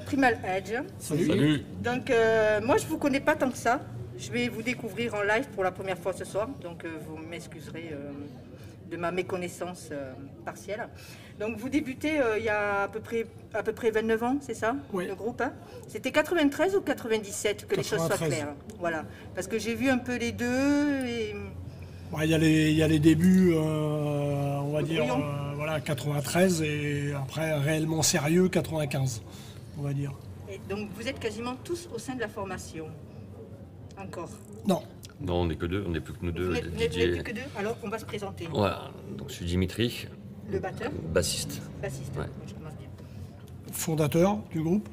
Primal Edge. Salut. Donc, moi, je ne vous connais pas tant que ça. Je vais vous découvrir en live pour la première fois ce soir. Donc, vous m'excuserez de ma méconnaissance partielle. Donc, vous débutez il y a à peu près 29 ans, c'est ça? Oui. Le groupe, hein? C'était 93 ou 97, que 93. les choses soient claires. Voilà. Parce que j'ai vu un peu les deux. Et... Il y a les débuts, on va dire, brouillon. voilà, 93 et après réellement sérieux 95, on va dire. Et donc, vous êtes quasiment tous au sein de la formation. Encore. Non, Non, on n'est que deux, on n'est plus que nous deux. Vous n'êtes plus que deux. Alors, on va se présenter. Voilà, donc je suis Dimitri, Le batteur, bassiste. bassiste. Ouais. Je commence bien. fondateur du groupe.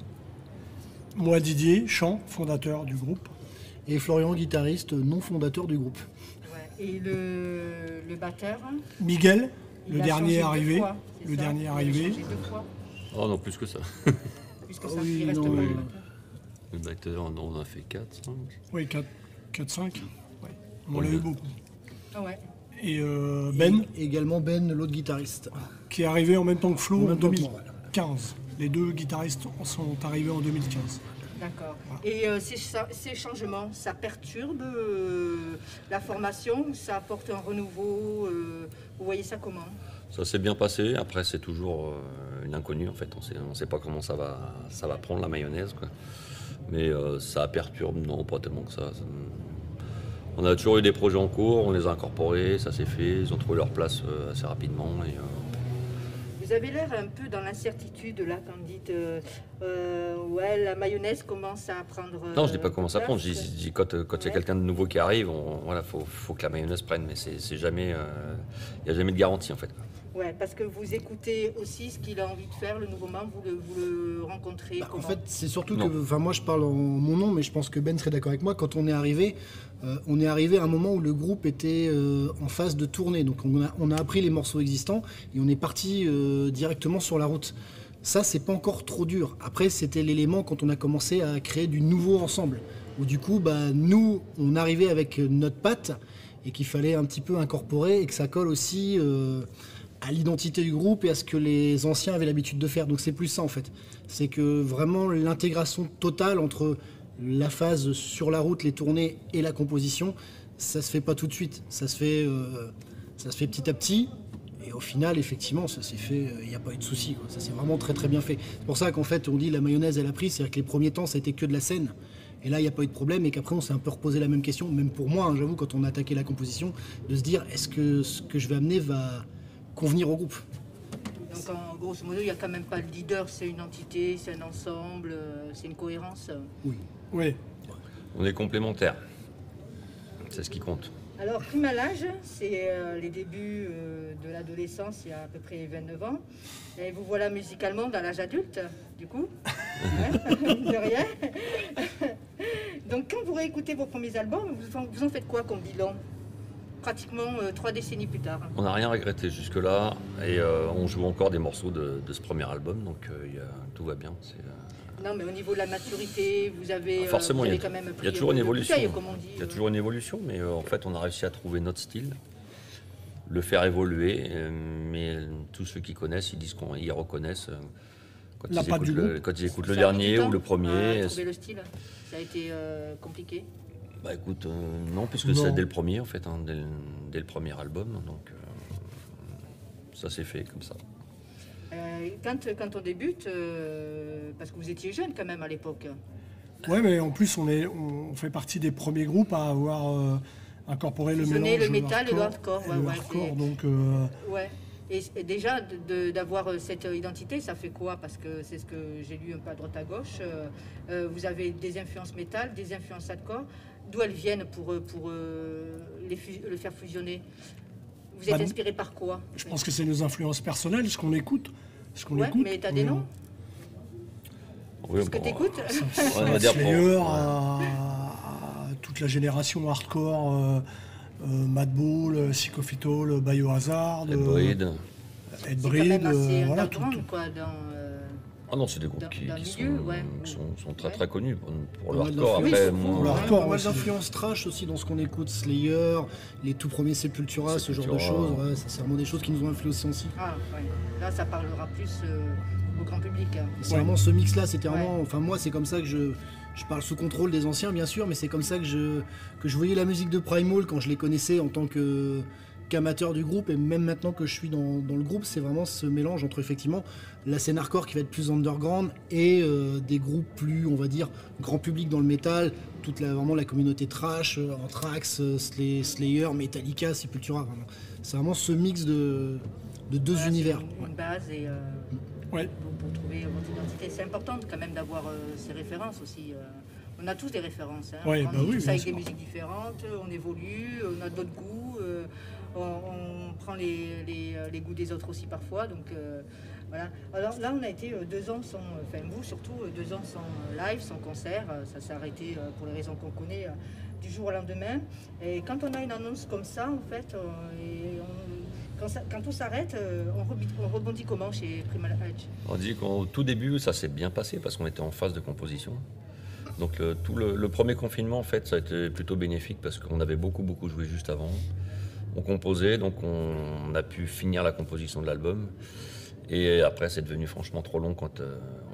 Moi Didier, chant, fondateur du groupe. Et Florian, guitariste, non fondateur du groupe. Ouais. Et le batteur, Miguel, il le a dernier changé deux arrivé. fois, c'est Le ça dernier Il a arrivé. changé 2 fois, Oh non, plus que ça. puisque ça, Ah oui, il reste non, pas oui. le batteur. Le batteur, non, on a fait 4, 5. Oui, 4-5. Ouais. On l'a eu beaucoup. Ah ouais. Et Ben, Et également Ben, l'autre guitariste. qui est arrivé en même temps que Flo En en même temps que moi, 2015. Les deux guitaristes sont arrivés en 2015. D'accord. Et ces changements, ça perturbe la formation, ça apporte un renouveau, vous voyez ça comment? Ça s'est bien passé, après c'est toujours une inconnue en fait, on sait pas comment ça va prendre la mayonnaise quoi. Mais ça perturbe, non pas tellement que ça. On a toujours eu des projets en cours, on les a incorporés, ça s'est fait, ils ont trouvé leur place assez rapidement. Et, Vous avez l'air un peu dans l'incertitude là quand vous dites ouais, la mayonnaise commence à prendre. Non, je dis pas comment ça prend. Je place. dis quand il y a Ouais. quelqu'un de nouveau qui arrive, voilà, faut que la mayonnaise prenne, mais c'est jamais, il n'y a jamais de garantie en fait. Ouais, parce que vous écoutez aussi ce qu'il a envie de faire, le nouveau membre, vous le rencontrez En comment? fait, c'est surtout Non. que, enfin, moi je parle en mon nom, mais je pense que Ben serait d'accord avec moi. Quand on est arrivé à un moment où le groupe était en phase de tournée. Donc on a appris les morceaux existants et on est parti directement sur la route. Ça, c'est pas encore trop dur. Après, c'était l'élément quand on a commencé à créer du nouveau ensemble. Où du coup, nous, on arrivait avec notre patte et qu'il fallait un petit peu incorporer et que ça colle aussi à l'identité du groupe et à ce que les anciens avaient l'habitude de faire. Donc c'est plus ça en fait. C'est que vraiment l'intégration totale entre la phase sur la route, les tournées et la composition, ça se fait pas tout de suite. Ça se fait petit à petit. Et au final, effectivement, ça s'est fait, il n'y a pas eu de souci, quoi. Ça s'est vraiment très très bien fait. C'est pour ça qu'en fait, on dit la mayonnaise, elle a pris, c'est-à-dire que les premiers temps, ça a été que de la scène. Et là, il n'y a pas eu de problème, et qu'après, on s'est un peu reposé la même question, même pour moi, hein, j'avoue, quand on a attaqué la composition, de se dire, est-ce que ce que je vais amener va convenir au groupe? Donc en grosso modo, il n'y a quand même pas le leader, c'est une entité, c'est un ensemble, c'est une cohérence. Oui, On est complémentaires, c'est ce qui compte. Alors, Primal Age, c'est les débuts de l'adolescence, il y a à peu près 29 ans. Et vous voilà musicalement dans l'âge adulte, du coup. Ouais, de rien. Donc, quand vous réécoutez vos premiers albums, vous en faites quoi comme bilan? Pratiquement 3 décennies plus tard. On n'a rien regretté jusque-là et on joue encore des morceaux de ce premier album, donc tout va bien. Non, mais au niveau de la maturité, vous avez, Forcément, vous il y avez a- quand même il y a toujours une de évolution. bouteille, comme on dit. Il y a toujours une évolution, mais en fait, on a réussi à trouver notre style, le faire évoluer. Mais tous ceux qui connaissent, ils disent qu'ils reconnaissent quand La ils patte écoutent du groupe. quand ils écoutent le Ça a mis du dernier temps ou le premier. à trouver le style, ça a été compliqué. Bah écoute, non, puisque Non. c'est dès le premier en fait, hein, dès le premier album, donc ça s'est fait comme ça. Quand on débute, parce que vous étiez jeune quand même à l'époque. ouais, mais en plus on fait partie des premiers groupes à avoir incorporé le Fusionner mélange le métal et le hardcore, et ouais, le ouais, hardcore, c'est- donc Ouais. Et déjà d'avoir cette identité, ça fait quoi? Parce que c'est ce que j'ai lu un peu à droite à gauche. Vous avez des influences métal, des influences hardcore. D'où elles viennent pour le faire fusionner? Vous êtes Bah, inspiré par quoi? je pense que c'est nos influences personnelles, ce qu'on écoute. Ouais, mais t'as des noms? Oui, Ce que bon, t'écoutes? on va dire Slayer pour- à toute la génération hardcore, Madball, Psychophytol, Biohazard, Ed Breed. Ed C'est quand Breed, même assez voilà, underground, tout. quoi, Ah non, c'est des groupes Dans qui le milieu, ouais. sont très Ouais. très connus pour le Pas mal hardcore. d'influences. Après, Oui, moi, le On a hardcore pas mal aussi. d'influences trash aussi dans ce qu'on écoute, Slayer, les tout premiers Sepultura, ce genre de Sepultura. choses. Ouais, ça, c'est vraiment des choses qui nous ont influencé aussi. Ah, ouais. Là, ça parlera plus au grand public. Hein. C'est vraiment ce mix-là, c'était vraiment. Ouais. Enfin, moi, c'est comme ça que je parle sous contrôle des anciens, bien sûr, mais c'est comme ça que je voyais la musique de Primal quand je les connaissais en tant qu'amateur du groupe, et même maintenant que je suis dans le groupe, c'est vraiment ce mélange entre effectivement la scène hardcore qui va être plus underground et des groupes plus, on va dire, grand public dans le métal, vraiment la communauté trash, Anthrax, Slayer, Metallica, Sepultura. Vraiment. C'est vraiment ce mix de deux Voilà, univers. c'est une base et Ouais. pour trouver votre identité. C'est important quand même d'avoir ces références aussi. On a tous des références. Hein. Ouais, on bah est oui, tous bien avec sûr. des musiques différentes, on évolue, on a d'autres goûts, on prend les goûts des autres aussi parfois. Donc voilà. Alors là, on a été 2 ans sans, enfin vous surtout, 2 ans sans live, sans concert. Ça s'est arrêté pour les raisons qu'on connaît du jour au lendemain. Et quand on a une annonce comme ça, en fait, quand tout s'arrête, on rebondit comment chez Primal Edge? on dit qu'au tout début, ça s'est bien passé parce qu'on était en phase de composition. Donc le premier confinement, en fait, ça a été plutôt bénéfique parce qu'on avait beaucoup joué juste avant. On composait, donc on a pu finir la composition de l'album. Et après, c'est devenu franchement trop long quand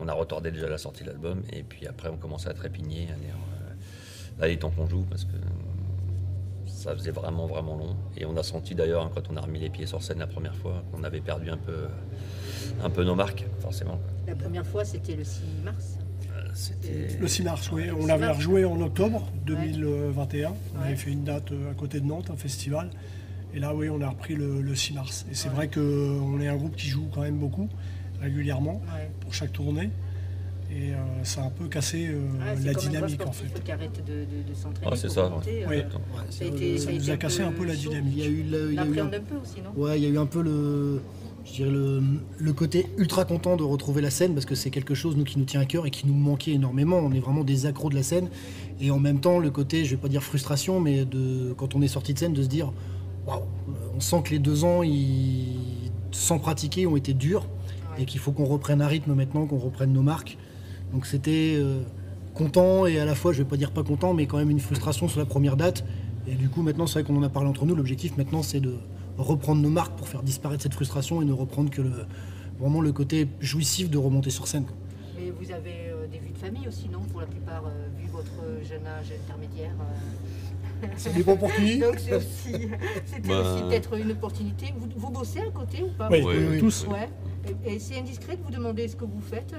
on a retardé déjà la sortie de l'album. Et puis après, on commençait à trépigner, à dire là, il est temps qu'on joue parce que ça faisait vraiment long. Et on a senti d'ailleurs, hein, quand on a remis les pieds sur scène la première fois, qu'on avait perdu un peu nos marques, forcément. La première fois, c'était le 6 mars. C'était Le 6 mars, oui. Le On 6 avait mars. rejoué en octobre 2021. On Ouais. avait fait une date à côté de Nantes, un festival. Et là, oui, on a repris le 6 mars. Et c'est vrai qu'on est un groupe qui joue quand même beaucoup, régulièrement, Ouais. pour chaque tournée. Et ça a un peu cassé C'est la comme un dynamique, grand en sportif fait. qui arrête de s'entraîner. Ah, c'est pour ça, remonter, ouais. Attends. Ça a été, Ça a nous été a cassé un peu la chaud. dynamique. Il y a eu, il y a eu L'appréhende un peu aussi, non? Ouais, il y a eu un peu je dirais le côté ultra content de retrouver la scène parce que c'est quelque chose qui nous tient à cœur et qui nous manquait énormément. On est vraiment des accros de la scène. Et en même temps, le côté, je vais pas dire frustration, mais quand on est sorti de scène, de se dire waouh, on sent que les 2 ans sans pratiquer ont été durs Ouais. et qu'il faut qu'on reprenne un rythme maintenant, qu'on reprenne nos marques. Donc c'était content et à la fois, je vais pas dire pas content, mais quand même une frustration sur la première date. Et du coup, maintenant, c'est vrai qu'on en a parlé entre nous. L'objectif maintenant, c'est de reprendre nos marques pour faire disparaître cette frustration et ne reprendre que vraiment le côté jouissif de remonter sur scène. Mais vous avez des vies de famille aussi, non? Pour la plupart, vu votre jeune âge intermédiaire. Ça dépend pour qui. Donc c'était Bah. aussi peut-être une opportunité. Vous bossez à côté ou pas? Oui, Oui, tous. Ouais. Et c'est indiscret de vous demander ce que vous faites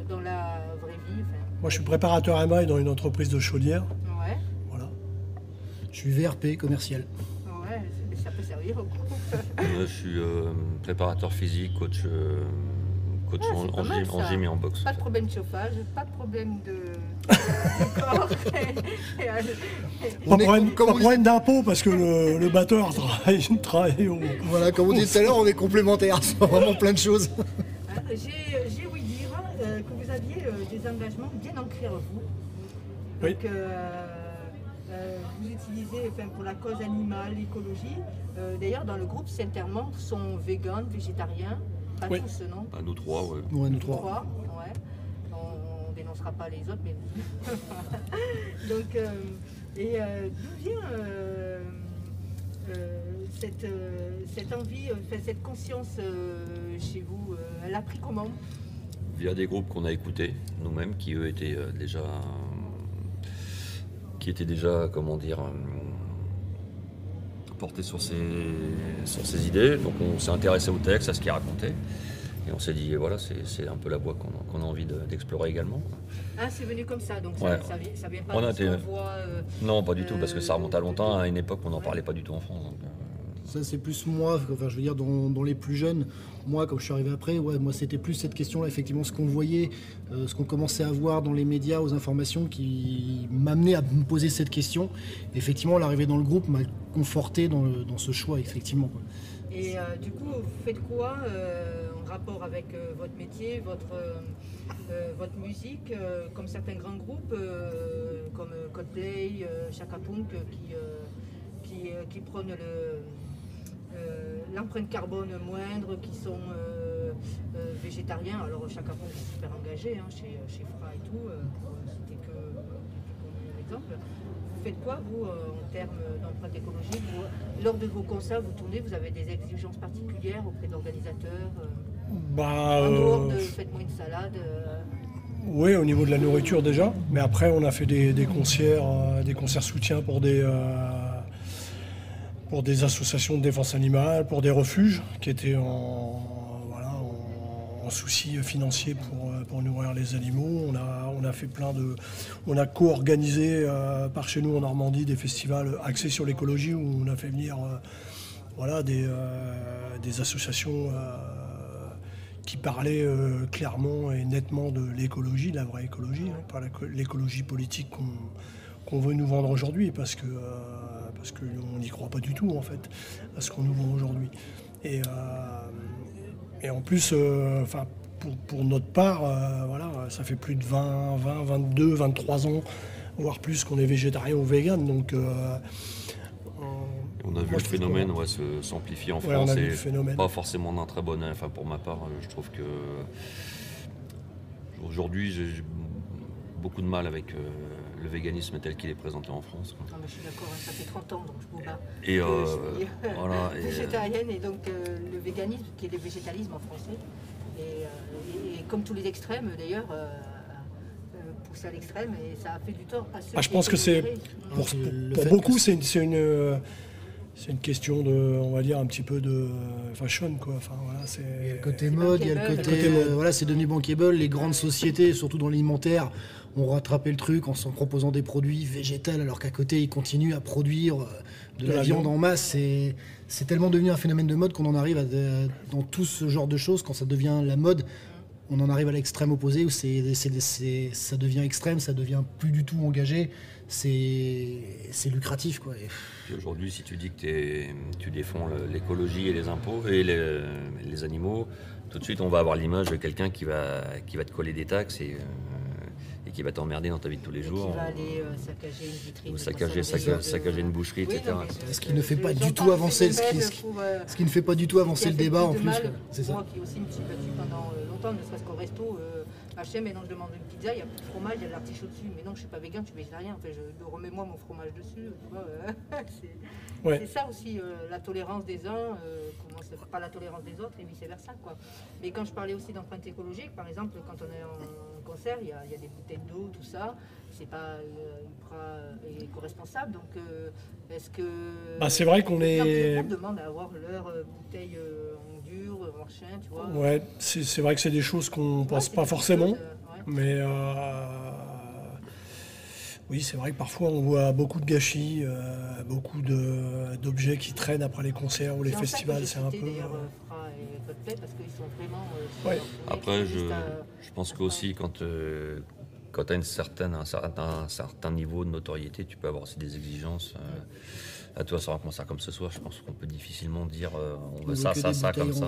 dans la vraie vie. Moi, je suis préparateur MA dans une entreprise de chaudière. Ouais. Voilà. Je suis VRP commercial. Ouais, ça peut servir au groupe. Je suis préparateur physique, coach Ah, c'est pas mal, en ça. gym et en boxe. Pas de problème de chauffage, pas de problème de corps. Pas de problème d'impôt parce que le batteur travaille au. Voilà, comme on dit tout à l'heure, on est complémentaires sur vraiment plein de choses. J'ai ouï dire que vous aviez des engagements bien ancrés à vous. Oui. Donc, vous utilisez pour la cause animale, l'écologie. D'ailleurs, dans le groupe, certains membres sont véganes, végétariens. Pas Oui. tous, non? À nous trois, ouais. Ouais, nous Trois, trois. ouais. On dénoncera pas les autres, mais donc d'où vient cette envie, cette conscience chez vous? Elle a pris comment? Via des groupes qu'on a écoutés nous-mêmes, qui eux étaient déjà, comment dire, portés sur ces idées. Donc on s'est intéressé au texte, à ce qu'il racontait. Et on s'est dit, voilà, c'est un peu la voie qu'on a envie d'explorer également. Ah, c'est venu comme ça, donc Ouais. ça vient pas On a de ce été- qu'on voit. Non, pas du tout, parce que ça remonte à longtemps, à une époque où on n'en parlait pas du tout en France. Donc, Ça, c'est plus moi, enfin, je veux dire, dans les plus jeunes. Moi, comme je suis arrivé après, ouais, moi, c'était plus cette question-là, effectivement, ce qu'on voyait, ce qu'on commençait à voir dans les médias, aux informations, qui m'amenait à me poser cette question. Effectivement, l'arrivée dans le groupe m'a conforté dans ce choix, effectivement, quoi. Et du coup, vous faites quoi en rapport avec votre métier, votre musique, comme certains grands groupes, comme Coldplay, Chaka Punk, qui prônent l'empreinte carbone moindre, qui sont végétariens. Alors chacun est super engagé chez Fra et tout, pour citer que un exemple. Vous faites quoi, vous, en termes d'empreinte écologique? Lors de vos concerts, vous tournez, vous avez des exigences particulières auprès de l'organisateur en dehors de faites-moi une salade Oui, au niveau de la nourriture déjà, mais après on a fait des concerts soutiens pour des associations de défense animale, pour des refuges qui étaient en soucis financiers pour nourrir les animaux. On a fait on a co-organisé par chez nous en Normandie des festivals axés sur l'écologie où on a fait venir des associations qui parlaient clairement et nettement de l'écologie, de la vraie écologie, pas l'écologie politique qu'on veut nous vendre aujourd'hui, parce qu'on n'y croit pas du tout en fait à ce qu'on nous vend aujourd'hui. Et en plus, pour notre part, ça fait plus de 22, 23 ans, voire plus, qu'on est végétarien ou vegan. Donc, on a vu le phénomène s'amplifier en France, et pas forcément d'un très bon. Enfin, pour ma part, je trouve que aujourd'hui, j'ai beaucoup de mal avec le véganisme tel qu'il est présenté en France. Non, mais je suis d'accord, ça fait 30 ans, donc je vous bats. Et je suis végétarienne, et donc le véganisme, qui est le végétalisme en français, et comme tous les extrêmes d'ailleurs, poussé à l'extrême, et ça a fait du tort à ceux je pense que c'est pour beaucoup, c'est une question de, on va dire, un petit peu de fashion, quoi. Enfin, voilà, il y a le côté mode, il y a le côté c'est devenu bankable. Les grandes sociétés, surtout dans l'alimentaire, ont rattrapé le truc en s'en proposant des produits végétals, alors qu'à côté ils continuent à produire de la viande en masse. C'est tellement devenu un phénomène de mode qu'on en arrive dans tout ce genre de choses, quand ça devient la mode, on en arrive à l'extrême opposé où ça devient extrême, ça devient plus du tout engagé, c'est lucratif, quoi. Et aujourd'hui, si tu dis que tu défends l'écologie et les impôts et les animaux, tout de suite on va avoir l'image de quelqu'un qui va te coller des taxes et qui va t'emmerder dans ta vie de tous les jours. Qui va aller saccager une vitrine. Ou saccager une boucherie, etc. Ce qui ne fait pas du tout avancer le débat en plus. C'est ça. Moi qui aussi me suis battue pendant longtemps, ne serait-ce qu'au resto, H&M, et non, je demande une pizza, il n'y a plus de fromage, il y a de l'artichaut dessus. Mais non, je ne suis pas vegan, je suis végétarien. Enfin, remets-moi mon fromage dessus. Tu vois, c'est ça aussi, la tolérance des uns, pas la tolérance des autres, et vice-versa, quoi. Mais quand je parlais aussi d'empreinte écologique, par exemple, quand on est en concert, il y a des bouteilles d'eau, tout ça. C'est pas ultra éco-responsable. Donc, est-ce que... c'est vrai qu'on est... On demande à avoir leur bouteille en dur, en machin, tu vois. Ouais, c'est vrai que c'est des choses qu'on pense pas forcément. Mais oui, c'est vrai que parfois on voit beaucoup de gâchis, beaucoup d'objets qui traînent après les concerts ou les festivals. C'est un peu... parce qu'ils sont vraiment... Après, je pense qu'aussi quand tu as un certain niveau de notoriété, tu peux avoir aussi des exigences. À toi, sur un concert comme ce soir, je pense qu'on peut difficilement dire on veut ça, comme ça.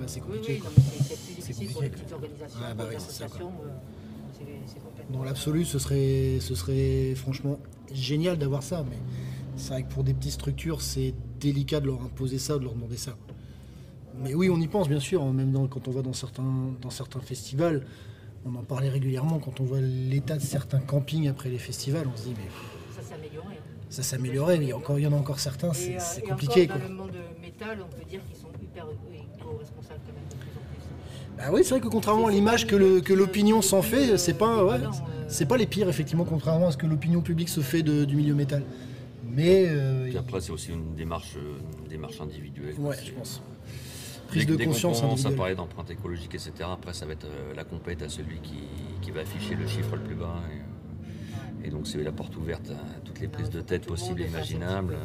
C'est compliqué. C'est plus difficile pour les petites organisations, pour les associations. Dans l'absolu, ce serait franchement génial d'avoir ça, mais c'est vrai que pour des petites structures, c'est délicat de leur imposer ça, de leur demander ça. Mais oui, on y pense bien sûr, même quand on va dans certains festivals, on en parlait régulièrement, quand on voit l'état de certains campings après les festivals, on se dit mais... Ça s'est amélioré, mais il y en a encore certains, c'est compliqué. Encore dans le monde métal, on peut dire qu'ils sont hyper éco-responsables quand même de plus en plus. Bah oui, c'est vrai que contrairement à l'image que l'opinion s'en fait, c'est pas les pires, effectivement, contrairement à ce que l'opinion publique se fait du milieu métal. Mais puis après, c'est aussi une démarche individuelle. Ouais, je pense. Prise de conscience individuelle. Ça parlait d'empreinte écologique, etc. Après, ça va être la compète à celui qui va afficher le chiffre le plus bas. Et donc c'est la porte ouverte à toutes les prises de tête possibles et imaginables.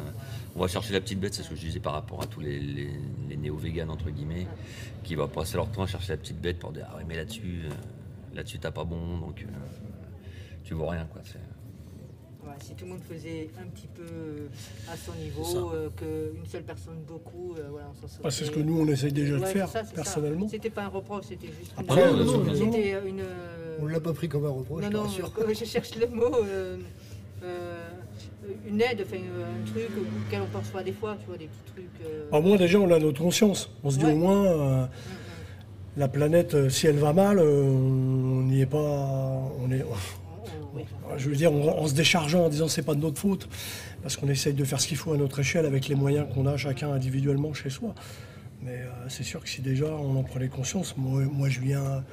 On va chercher la petite bête, c'est ce que je disais par rapport à tous les néo-véganes, entre guillemets, qui vont passer leur temps à chercher la petite bête pour dire « Ah ouais, mais là-dessus t'as pas bon, donc tu vaux rien. » quoi. Si tout le monde faisait un petit peu à son niveau, qu'une seule personne beaucoup, on s'en sortait. C'est ce que nous on essaye déjà de faire, personnellement. C'était pas un reproche, c'était juste une... On ne l'a pas pris comme un reproche, je cherche le mot, une aide, un truc auquel on pense pas des fois, tu vois, des petits trucs... Moi déjà on a notre conscience, on se dit au moins... La planète, si elle va mal, on n'y est pas. Oui. Je veux dire, en se déchargeant, en disant c'est pas de notre faute, parce qu'on essaye de faire ce qu'il faut à notre échelle avec les moyens qu'on a chacun individuellement chez soi. Mais c'est sûr que si déjà on en prenait conscience, moi je viens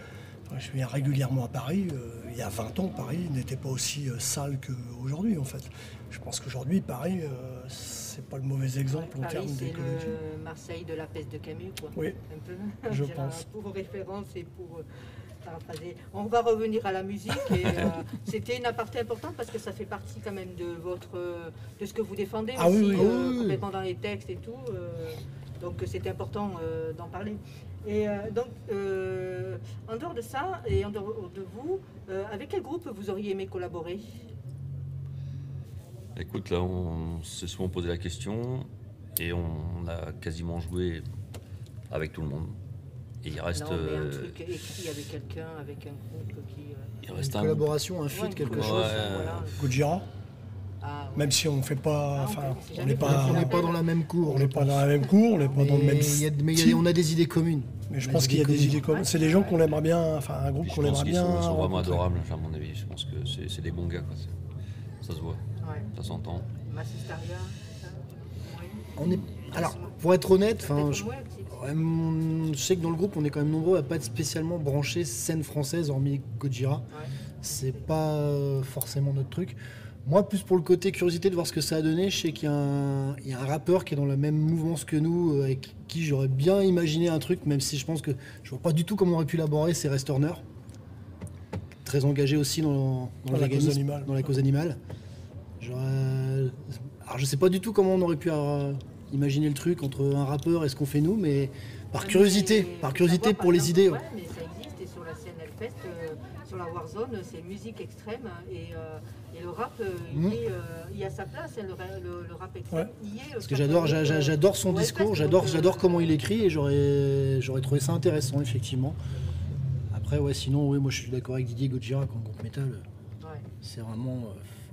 régulièrement à Paris. Il y a 20 ans, Paris n'était pas aussi sale qu'aujourd'hui en fait. Je pense qu'aujourd'hui, Paris, c'est pas le mauvais exemple en Paris, termes c'est d'écologie. le Marseille de la peste de Camus, quoi. Oui, Un peu. je Dire, pense. Pour référence et pour paraphraser. On va revenir à la musique. Et, c'était une aparté importante parce que ça fait partie quand même de ce que vous défendez Ah aussi, oui, oui. complètement dans les textes et tout. Donc c'était important d'en parler. Et donc, en dehors de ça, et en dehors de vous, avec quel groupe vous auriez aimé collaborer? Écoute, là, on s'est souvent posé la question et on a quasiment joué avec tout le monde. Et il reste, Non, mais un truc écrit avec quelqu'un, avec un groupe qui... il reste Une un collaboration, un ouais, feat, une quelque collaboration, chose. voilà. Gojira, Ah, ouais. même si on fait pas, Ah, enfin, c'est on jamais n'est fait. pas, On n'est pas dans la même cour. on n'est pas dans la même cour, on n'est pas dans le même style. On a des idées communes. Mais je On a pense qu'il y a des idées communes. Ouais. C'est des gens qu'on aimerait bien, enfin un groupe je qu'on pense aimerait qu'ils bien. sont vraiment rencontrer. adorables, à mon avis. Je pense que c'est des bons gars, quoi. Ça se voit, Ouais. ça s'entend. Massistaria, c'est ça? Oui. On est... Alors, pour être honnête, enfin, Peut-être je... moins aussi. ouais, je sais que dans le groupe, on est quand même nombreux à pas être spécialement branchés scène française, hormis Gojira. Ouais. C'est pas forcément notre truc. Moi, plus pour le côté curiosité de voir ce que ça a donné, je sais qu'il y a un rappeur qui est dans la même mouvance que nous, avec qui j'aurais bien imaginé un truc, même si je pense que je vois pas du tout comment on aurait pu l'élaborer, c'est Rest Turner. Très engagé aussi dans le la cause véganisme, animale. dans la cause animale. Alors je sais pas du tout comment on aurait pu imaginer le truc entre un rappeur et ce qu'on fait nous, mais par Ouais, curiosité, mais par faut curiosité savoir, pour les par idées. exemple, Ouais. Ouais, mais ça existe et sur la scène Hellfest, sur la Warzone, c'est musique extrême et le rap, il y a sa place, le rap extrême. Ouais. Il y est, Parce que j'adore son ouais, discours, Hellfest, donc, j'adore comment il écrit et j'aurais trouvé ça intéressant effectivement. Après ouais, sinon ouais, moi je suis d'accord avec Didier Gojira qu'en groupe métal, Ouais. c'est vraiment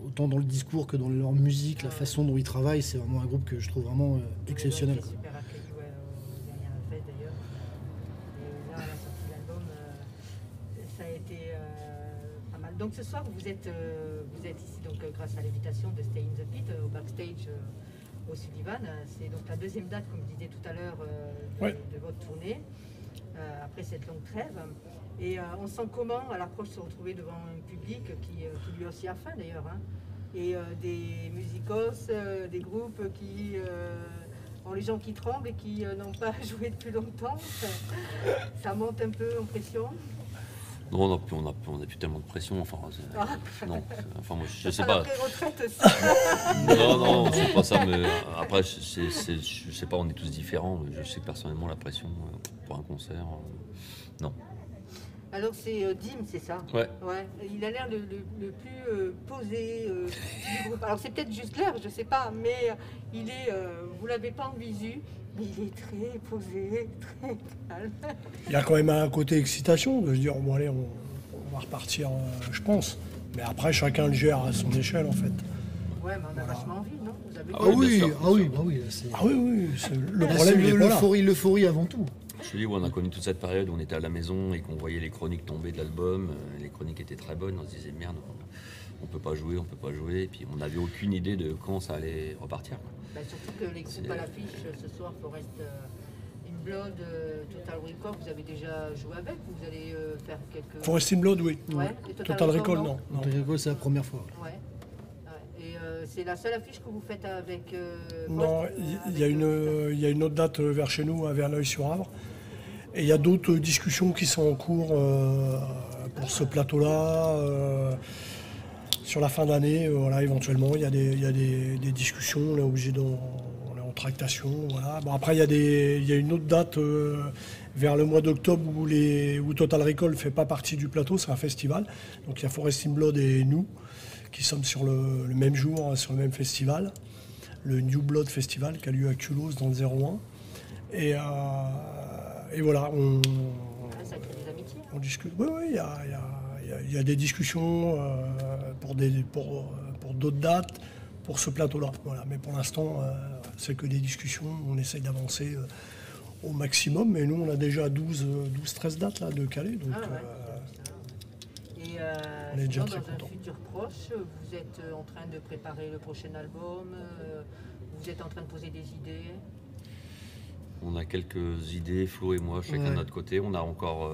autant dans le discours que dans leur musique, la façon dont ils travaillent, c'est vraiment un groupe que je trouve vraiment exceptionnel. Ils ont été super accueillis, ouais, au dernier Hellfest d'ailleurs. Et là, à la sortie de l'album, ça a été pas mal. Donc ce soir, vous êtes ici donc, grâce à l'invitation de Stay in the Pit au backstage au Sullivan. C'est donc la deuxième date, comme je disais tout à l'heure, de votre tournée, après cette longue trêve. Et on sent comment, à l'approche, se retrouver devant un public qui lui aussi a faim d'ailleurs. Hein. Et des musicos, des groupes qui ont les gens qui tremblent et qui n'ont pas joué depuis longtemps. Ça monte un peu en pression. Non, on a plus tellement de pression. Enfin, non, enfin moi, je sais À pas. la pré-retraite aussi. Non, c'est pas ça. Mais après, je sais pas. On est tous différents. Mais je sais que personnellement, la pression pour un concert, non. Alors c'est Dim, c'est ça? Ouais. Il a l'air le plus posé du groupe. Alors c'est peut-être juste l'air, je sais pas, mais il est, vous l'avez pas en visu, mais il est très posé, très calme. Il y a quand même un côté excitation de se dire bon allez, on va repartir, je pense. Mais après, chacun le gère à son échelle en fait. Ouais, mais on a vachement envie, non? Vous avez Ah oui, bien sûr, ah oui, bah oui, là, c'est... Ah oui, le Là, problème c'est il est pas là. l'euphorie avant tout. Je te dis, on a connu toute cette période où on était à la maison et qu'on voyait les chroniques tomber de l'album. Les chroniques étaient très bonnes. On se disait merde, on peut pas jouer. Et puis on n'avait aucune idée de quand ça allait repartir, quoi. Bah, surtout que les groupes à l'affiche ce soir, Forest in Blood, Total Recall, vous avez déjà joué avec ou vous allez faire quelques... Forest in Blood, oui. Ouais, et Total Recall, non. Total Recall, c'est la première fois. Ouais. Et c'est la seule affiche que vous faites avec... Non, Post, il y a une autre date vers chez nous, à Verneuil-sur-Avre. Et il y a d'autres discussions qui sont en cours pour ce plateau-là. Sur la fin d'année, voilà, éventuellement, il y a des discussions, on est obligé on est en tractation. Voilà. Bon, après, il y a une autre date vers le mois d'octobre où Total Recall ne fait pas partie du plateau, c'est un festival. Donc il y a Forest in Blood et nous qui sommes sur le même jour, sur le même festival, le New Blood Festival qui a lieu à Culose dans le 01. Et voilà, ça crée des amitiés. on discute. Oui, il y a des discussions pour d'autres dates, pour ce plateau-là. Voilà. Mais pour l'instant, c'est que des discussions. On essaye d'avancer au maximum, mais nous on a déjà 12-13 dates là, de Calais. Donc, Ah ouais. Et on est déjà sinon, très dans un content. futur proche, vous êtes en train de préparer le prochain album, vous êtes en train de poser des idées. On a quelques idées, Flo et moi, chacun de Ouais. notre côté. On n'a encore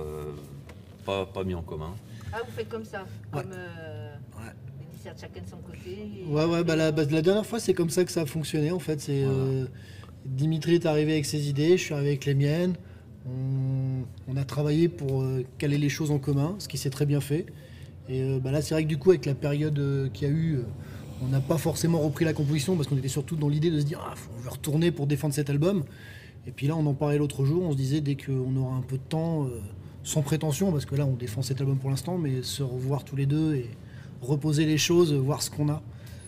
pas mis en commun. Ah, vous faites comme ça, Ouais. comme les dissertes chacun de son côté. Et Ouais, la dernière fois, c'est comme ça que ça a fonctionné, en fait. C'est Dimitri est arrivé avec ses idées, je suis arrivé avec les miennes. On a travaillé pour caler les choses en commun, ce qui s'est très bien fait. Et là, c'est vrai que du coup, avec la période qu'il y a eu, on n'a pas forcément repris la composition parce qu'on était surtout dans l'idée de se dire on veut retourner pour défendre cet album. Et puis là, on en parlait l'autre jour, on se disait dès qu'on aura un peu de temps, sans prétention, parce que là, on défend cet album pour l'instant, mais se revoir tous les deux et reposer les choses, voir ce qu'on a.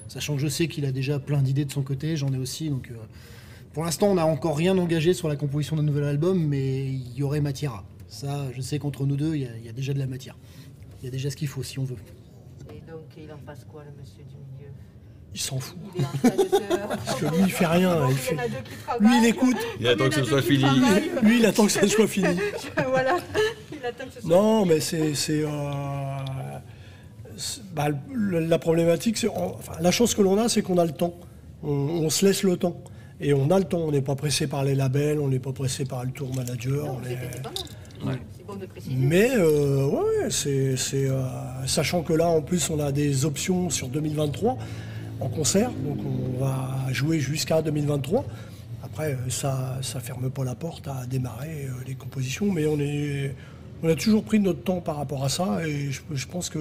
Sachant que je sais qu'il a déjà plein d'idées de son côté, j'en ai aussi. Donc, pour l'instant, on n'a encore rien engagé sur la composition d'un nouvel album, mais il y aurait matière à. Ça, je sais qu'entre nous deux, il y a déjà de la matière. Il y a déjà ce qu'il faut, si on veut. Et donc, il en passe quoi, le monsieur du milieu? Il s'en fout. Il est en train de se... Parce que lui, il fait rien. Il Il y fait... en a deux qui travaillent. Lui, il écoute. Il attend que ce soit fini. Lui, il attend que ça soit fini. Voilà, il attend que ce soit Non, mais la problématique, enfin, la chance que l'on a, c'est qu'on a le temps. On se laisse le temps. Et on a le temps. On n'est pas pressé par les labels, on n'est pas pressé par le tour manager. Non, on vous est- êtes indépendant. Ouais. C'est bon de préciser. Mais sachant que là, en plus, on a des options sur 2023 en concert. Donc on va jouer jusqu'à 2023. Après, ça ferme pas la porte à démarrer les compositions. Mais on a toujours pris notre temps par rapport à ça. Et je pense que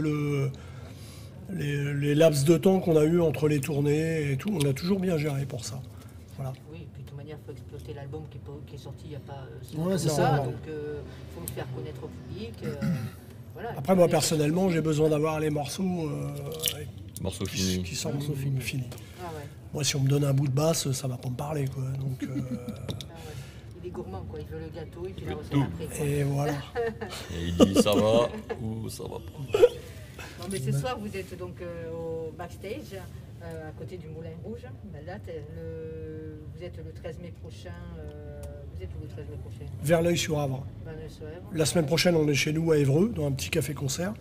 les laps de temps qu'on a eu entre les tournées et tout, on a toujours bien géré pour ça. Voilà. Oui, puis de toute manière, il faut exploiter l'album qui est sorti il n'y a pas si Ouais, longtemps c'est que ça. Donc, il faut le faire connaître au public. Voilà. Après, moi, personnellement, j'ai besoin d'avoir les morceaux Morceau qui fini. sont finis. Ah ouais. Moi, si on me donne un bout de basse, ça va pas me parler, quoi. Donc, Ah ouais. Il est gourmand, quoi. Il veut le gâteau et puis la recette tout. après. Quoi. et voilà. Et il dit ça va ou ça va pas. Non, mais ce soir, vous êtes donc au backstage, à côté du Moulin Rouge. La date, vous êtes le 13 mai prochain. Vous êtes où le 13 mai prochain? Verneuil-sur-Avre. Verneuil-sur-Avre. La semaine prochaine, on est chez nous à Évreux, dans un petit café-concert.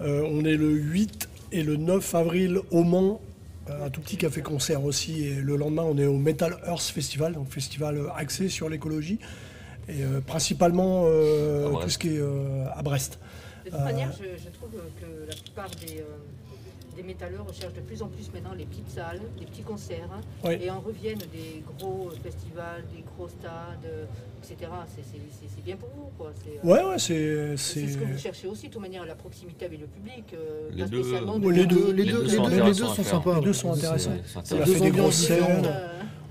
Ouais. On est le 8 et le 9 avril au Mans, un tout petit café-concert aussi. Et le lendemain, on est au Metal Earth Festival, donc festival axé sur l'écologie. Et principalement tout ce qui est à Brest. De toute manière, je trouve que la plupart des métalleurs recherchent de plus en plus maintenant les petites salles, les petits concerts, Oui. et en reviennent des gros festivals, des gros stades, etc. C'est bien pour vous, quoi. Ouais, C'est ce que vous cherchez aussi, de toute manière, la proximité avec le public. Les pas deux, spécialement ouais, les deux sont les deux intéressants à sont faire. sympas. Les deux sont intéressants. C'est On a deux fait des ambiances grosses différentes. scènes,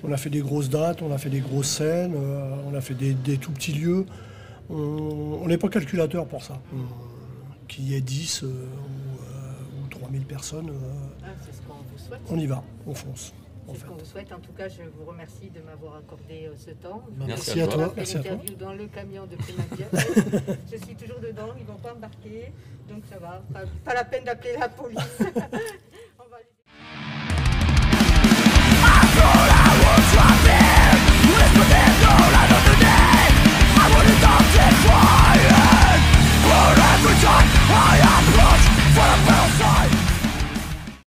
on a fait des grosses dates, on a fait des grosses scènes, on a fait des tout petits lieux. On n'est pas calculateur pour ça. Qu'il y ait 10 ou 3000 personnes, C'est ce qu'on vous souhaite. on y va, on fonce. En C'est ce fait. qu'on vous souhaite. En tout cas, je vous remercie de m'avoir accordé ce temps. Merci à On toi. a fait Merci à toi. l'interview dans le camion de Primadia. Je suis toujours dedans, ils ne vont pas embarquer. Donc ça va, pas la peine d'appeler la police.